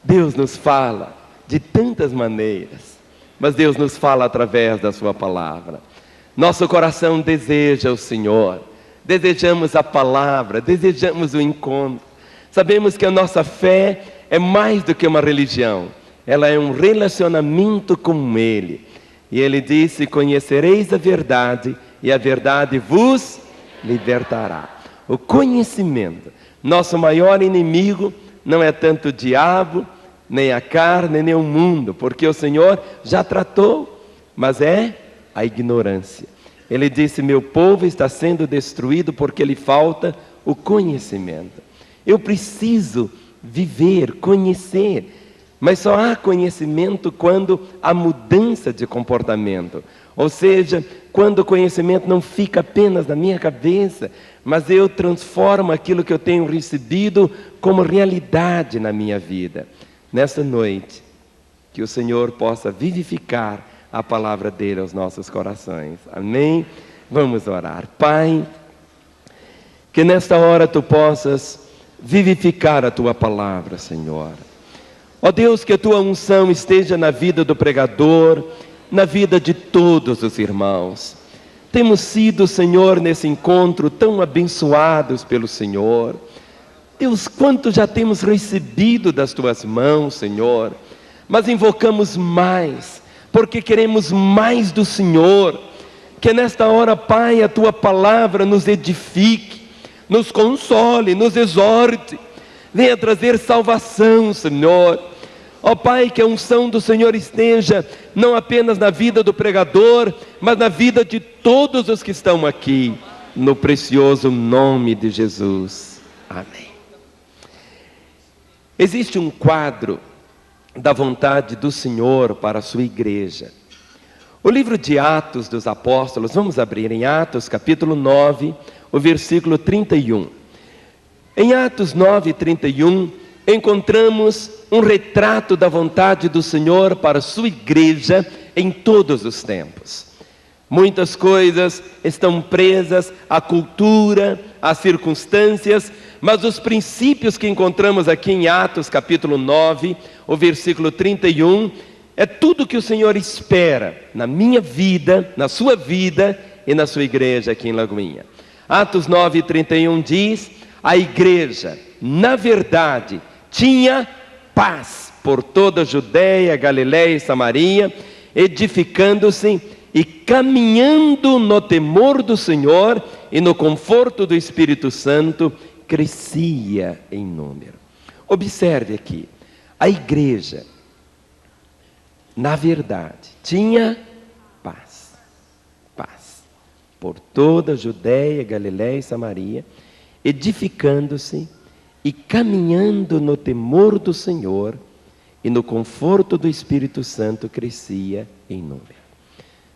Deus nos fala de tantas maneiras, mas Deus nos fala através da sua palavra. Nosso coração deseja o Senhor, desejamos a palavra, desejamos o encontro. Sabemos que a nossa fé é mais do que uma religião, ela é um relacionamento com Ele. E Ele disse: conhecereis a verdade, e a verdade vos libertará. O conhecimento, nosso maior inimigo não é tanto o diabo, nem a carne, nem o mundo, porque o Senhor já tratou, mas é a ignorância. Ele disse: meu povo está sendo destruído porque lhe falta o conhecimento. Eu preciso viver, conhecer, mas só há conhecimento quando há mudança de comportamento. Ou seja, quando o conhecimento não fica apenas na minha cabeça, mas eu transformo aquilo que eu tenho recebido como realidade na minha vida. Nesta noite, que o Senhor possa vivificar a palavra dele aos nossos corações. Amém? Vamos orar. Pai, que nesta hora tu possas vivificar a tua palavra, Senhor. Ó Deus, que a tua unção esteja na vida do pregador, na vida de todos os irmãos. Temos sido, Senhor, nesse encontro tão abençoados pelo Senhor. Deus, quanto já temos recebido das tuas mãos, Senhor, mas invocamos mais, porque queremos mais do Senhor. Que nesta hora, Pai, a tua palavra nos edifique, nos console, nos exorte, venha trazer salvação, Senhor. Ó Pai, que a unção do Senhor esteja não apenas na vida do pregador, mas na vida de todos os que estão aqui, no precioso nome de Jesus. Amém. Existe um quadro da vontade do Senhor para a sua igreja. O livro de Atos dos Apóstolos, vamos abrir em Atos capítulo 9, o versículo 31. Em Atos 9, 31, encontramos um retrato da vontade do Senhor para a sua igreja em todos os tempos. Muitas coisas estão presas à cultura, às circunstâncias, mas os princípios que encontramos aqui em Atos capítulo 9, o versículo 31, é tudo que o Senhor espera na minha vida, na sua vida e na sua igreja aqui em Lagoinha. Atos 9, 31 diz: a igreja, na verdade, tinha paz por toda a Judéia, Galiléia e Samaria, edificando-se e caminhando no temor do Senhor e no conforto do Espírito Santo, crescia em número. Observe aqui, a igreja, na verdade, tinha paz. Paz por toda a Judéia, Galiléia e Samaria, edificando-se e caminhando no temor do Senhor e no conforto do Espírito Santo, crescia em número.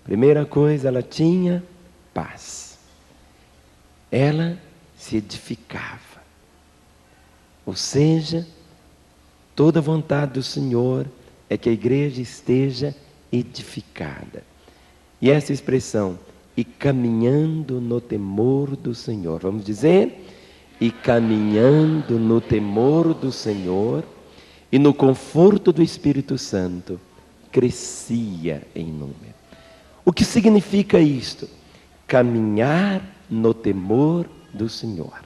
Primeira coisa, ela tinha paz. Ela se edificava. Ou seja, toda a vontade do Senhor é que a igreja esteja edificada. E essa expressão, e caminhando no temor do Senhor, vamos dizer, e caminhando no temor do Senhor e no conforto do Espírito Santo, crescia em número. O que significa isto? Caminhar no temor do Senhor.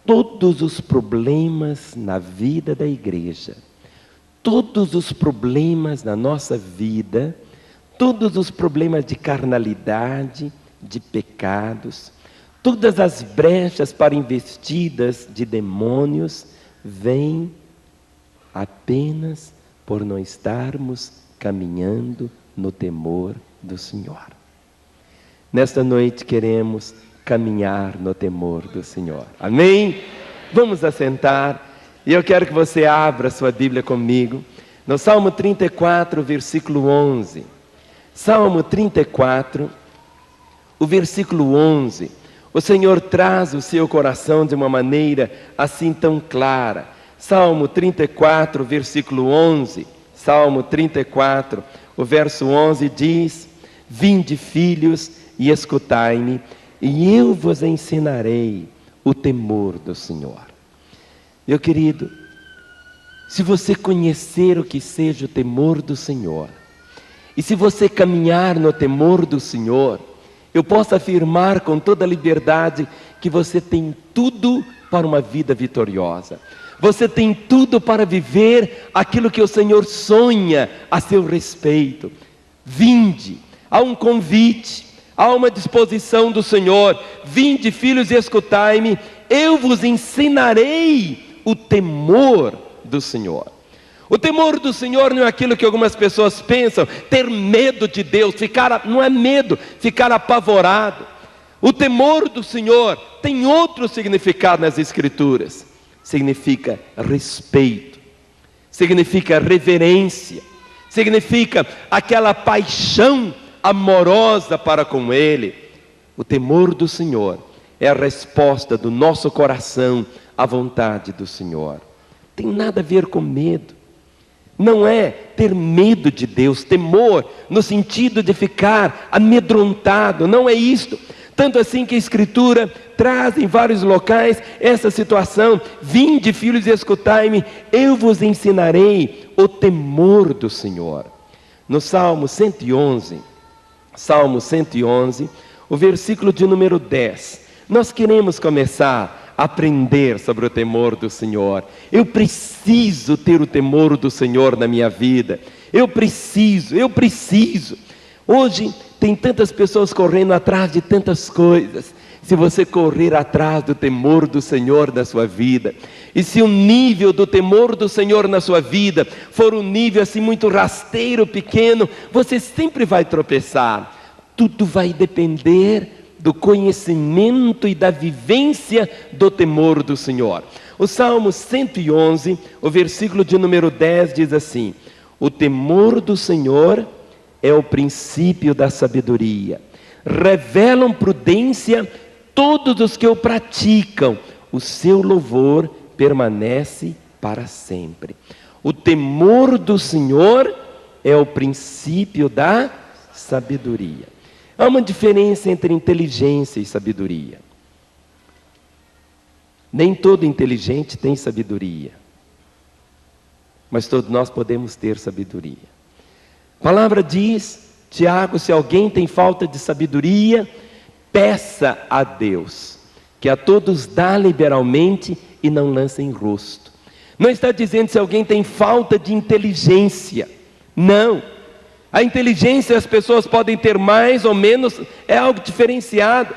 Todos os problemas na vida da igreja, todos os problemas na nossa vida, todos os problemas de carnalidade, de pecados, todas as brechas para investidas de demônios, vêm apenas por não estarmos caminhando no temor do Senhor. Nesta noite queremos caminhar no temor do Senhor. Amém? Vamos assentar. E eu quero que você abra sua Bíblia comigo no Salmo 34, versículo 11. Salmo 34, o versículo 11. O Senhor traz o seu coração de uma maneira assim tão clara. Salmo 34, versículo 11. Salmo 34, o verso 11 diz: vinde, filhos, e escutai-me, e eu vos ensinarei o temor do Senhor. Meu querido, se você conhecer o que seja o temor do Senhor, e se você caminhar no temor do Senhor, eu posso afirmar com toda liberdade que você tem tudo para uma vida vitoriosa. Você tem tudo para viver aquilo que o Senhor sonha a seu respeito. Vinde, há um convite, há uma disposição do Senhor. Vinde, filhos, e escutai-me, eu vos ensinarei o temor do Senhor. O temor do Senhor não é aquilo que algumas pessoas pensam, ter medo de Deus, não é medo, ficar apavorado. O temor do Senhor tem outro significado nas Escrituras. Significa respeito, significa reverência, significa aquela paixão amorosa para com Ele. O temor do Senhor é a resposta do nosso coração à vontade do Senhor. Tem nada a ver com medo. Não é ter medo de Deus, temor no sentido de ficar amedrontado, não é isto. Tanto assim que a Escritura traz em vários locais essa situação. Vinde, filhos, e escutai-me, eu vos ensinarei o temor do Senhor. No Salmo 111, o versículo de número 10, nós queremos começar a aprender sobre o temor do Senhor. Eu preciso ter o temor do Senhor na minha vida. Eu preciso. Hoje tem tantas pessoas correndo atrás de tantas coisas. Se você correr atrás do temor do Senhor na sua vida, e se o nível do temor do Senhor na sua vida for um nível assim muito rasteiro, pequeno, você sempre vai tropeçar. Tudo vai depender do conhecimento e da vivência do temor do Senhor. O Salmo 111, o versículo de número 10 diz assim: o temor do Senhor é o princípio da sabedoria. Revelam prudência todos os que o praticam. O seu louvor permanece para sempre. O temor do Senhor é o princípio da sabedoria. Há uma diferença entre inteligência e sabedoria. Nem todo inteligente tem sabedoria, mas todos nós podemos ter sabedoria. A palavra diz, Tiago, se alguém tem falta de sabedoria, peça a Deus, que a todos dá liberalmente e não lança em rosto. Não está dizendo se alguém tem falta de inteligência, não. A inteligência as pessoas podem ter mais ou menos, é algo diferenciado.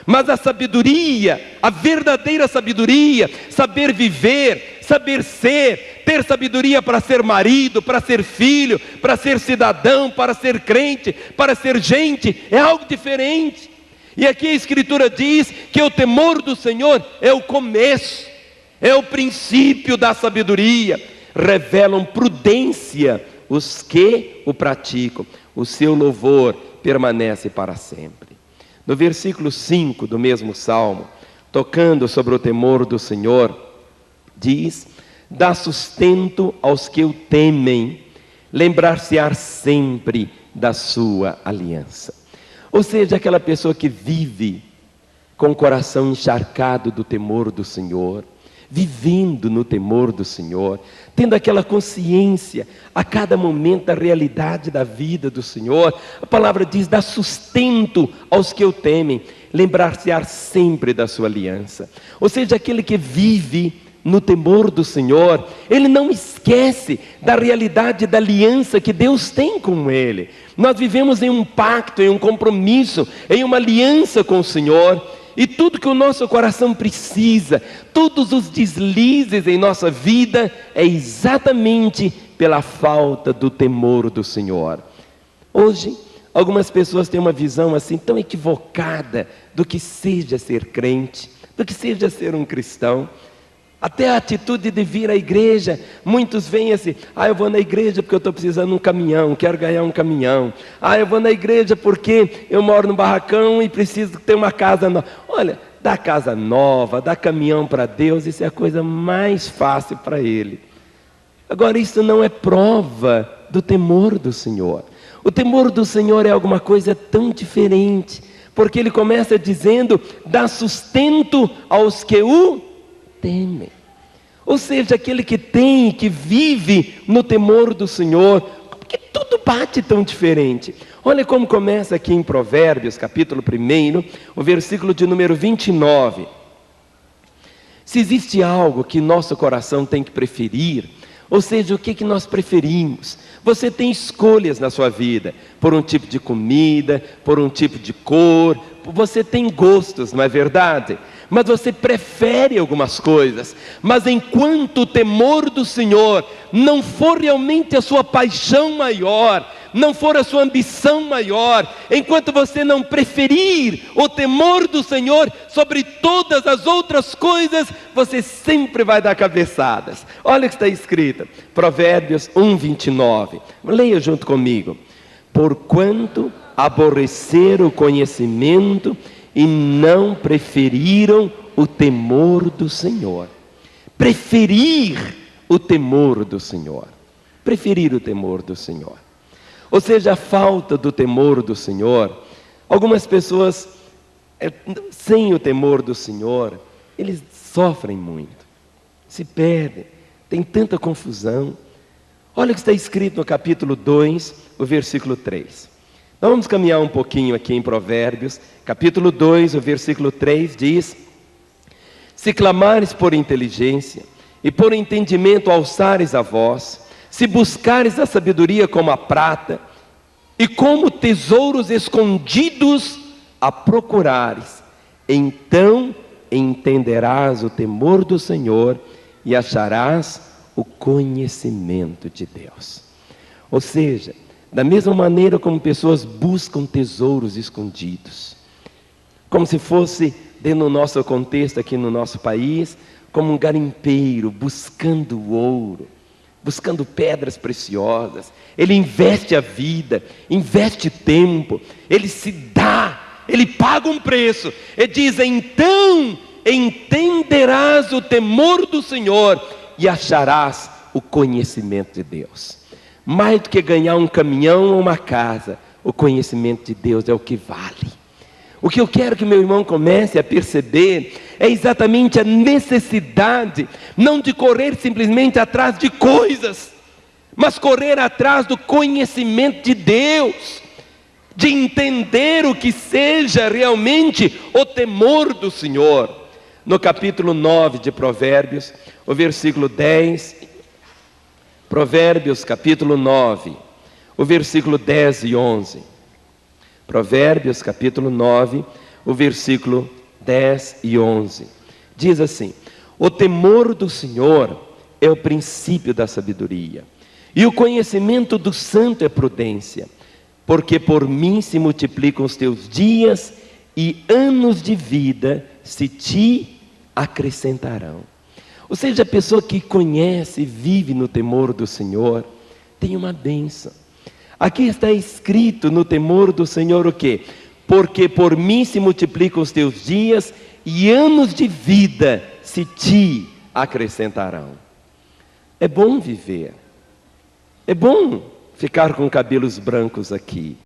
Mas a sabedoria, a verdadeira sabedoria, saber viver, saber ser, ter sabedoria para ser marido, para ser filho, para ser cidadão, para ser crente, para ser gente, é algo diferente. E aqui a Escritura diz que o temor do Senhor é o começo, é o princípio da sabedoria. Revelam prudência os que o praticam, o seu louvor permanece para sempre. No versículo 5 do mesmo Salmo, tocando sobre o temor do Senhor, diz: dá sustento aos que o temem, lembrar-se-á sempre da sua aliança. Ou seja, aquela pessoa que vive com o coração encharcado do temor do Senhor, vivendo no temor do Senhor, tendo aquela consciência a cada momento da realidade da vida do Senhor. A palavra diz: dá sustento aos que o temem, lembrar-se-á sempre da sua aliança. Ou seja, aquele que vive no temor do Senhor, ele não esquece da realidade da aliança que Deus tem com ele. Nós vivemos em um pacto, em um compromisso, em uma aliança com o Senhor. E tudo que o nosso coração precisa, todos os deslizes em nossa vida, é exatamente pela falta do temor do Senhor. Hoje, algumas pessoas têm uma visão assim tão equivocada do que seja ser crente, do que seja ser um cristão. Até a atitude de vir à igreja, muitos vêm assim: eu vou na igreja porque eu estou precisando de um caminhão, quero ganhar um caminhão. Eu vou na igreja porque eu moro num barracão e preciso ter uma casa nova. Olha, dá casa nova, dá caminhão para Deus, isso é a coisa mais fácil para Ele. Agora, isso não é prova do temor do Senhor. O temor do Senhor é alguma coisa tão diferente, porque Ele começa dizendo: dá sustento aos que o temem. Ou seja, aquele que tem, que vive no temor do Senhor. Porque tudo bate tão diferente. Olha como começa aqui em Provérbios, capítulo 1, o versículo de número 29. Se existe algo que nosso coração tem que preferir, ou seja, o que nós preferimos? Você tem escolhas na sua vida, por um tipo de comida, por um tipo de cor, você tem gostos, não é verdade? Mas você prefere algumas coisas. Mas enquanto o temor do Senhor não for realmente a sua paixão maior, não for a sua ambição maior, enquanto você não preferir o temor do Senhor sobre todas as outras coisas, você sempre vai dar cabeçadas. Olha o que está escrito, Provérbios 1:29. Leia junto comigo. Porquanto aborreceram o conhecimento e não preferiram o temor do Senhor. Preferir o temor do Senhor. Preferir o temor do Senhor. Ou seja, a falta do temor do Senhor. Algumas pessoas, sem o temor do Senhor, eles sofrem muito, se perdem, tem tanta confusão. Olha o que está escrito no capítulo 2, o versículo 3. Então vamos caminhar um pouquinho aqui em Provérbios, capítulo 2, o versículo 3 diz: se clamares por inteligência e por entendimento alçares a voz, se buscares a sabedoria como a prata e como tesouros escondidos a procurares, então entenderás o temor do Senhor e acharás o conhecimento de Deus. Ou seja, da mesma maneira como pessoas buscam tesouros escondidos, como se fosse, dentro do nosso contexto aqui no nosso país, como um garimpeiro buscando ouro, buscando pedras preciosas. Ele investe a vida, investe tempo, ele se dá, ele paga um preço. Ele diz: então entenderás o temor do Senhor e acharás o conhecimento de Deus. Mais do que ganhar um caminhão ou uma casa, o conhecimento de Deus é o que vale. O que eu quero que meu irmão comece a perceber é exatamente a necessidade, não de correr simplesmente atrás de coisas, mas correr atrás do conhecimento de Deus, de entender o que seja realmente o temor do Senhor. No capítulo 9 de Provérbios, o versículo 10, Provérbios capítulo 9, o versículo 10 e 11. Provérbios capítulo 9, o versículo 10 e 11. Diz assim: o temor do Senhor é o princípio da sabedoria, e o conhecimento do santo é prudência, porque por mim se multiplicam os teus dias, e anos de vida se te acrescentarão. Ou seja, a pessoa que conhece e vive no temor do Senhor, tem uma bênção. Aqui está escrito no temor do Senhor o quê? Porque por mim se multiplicam os teus dias, e anos de vida se te acrescentarão. É bom viver. É bom ficar com cabelos brancos aqui.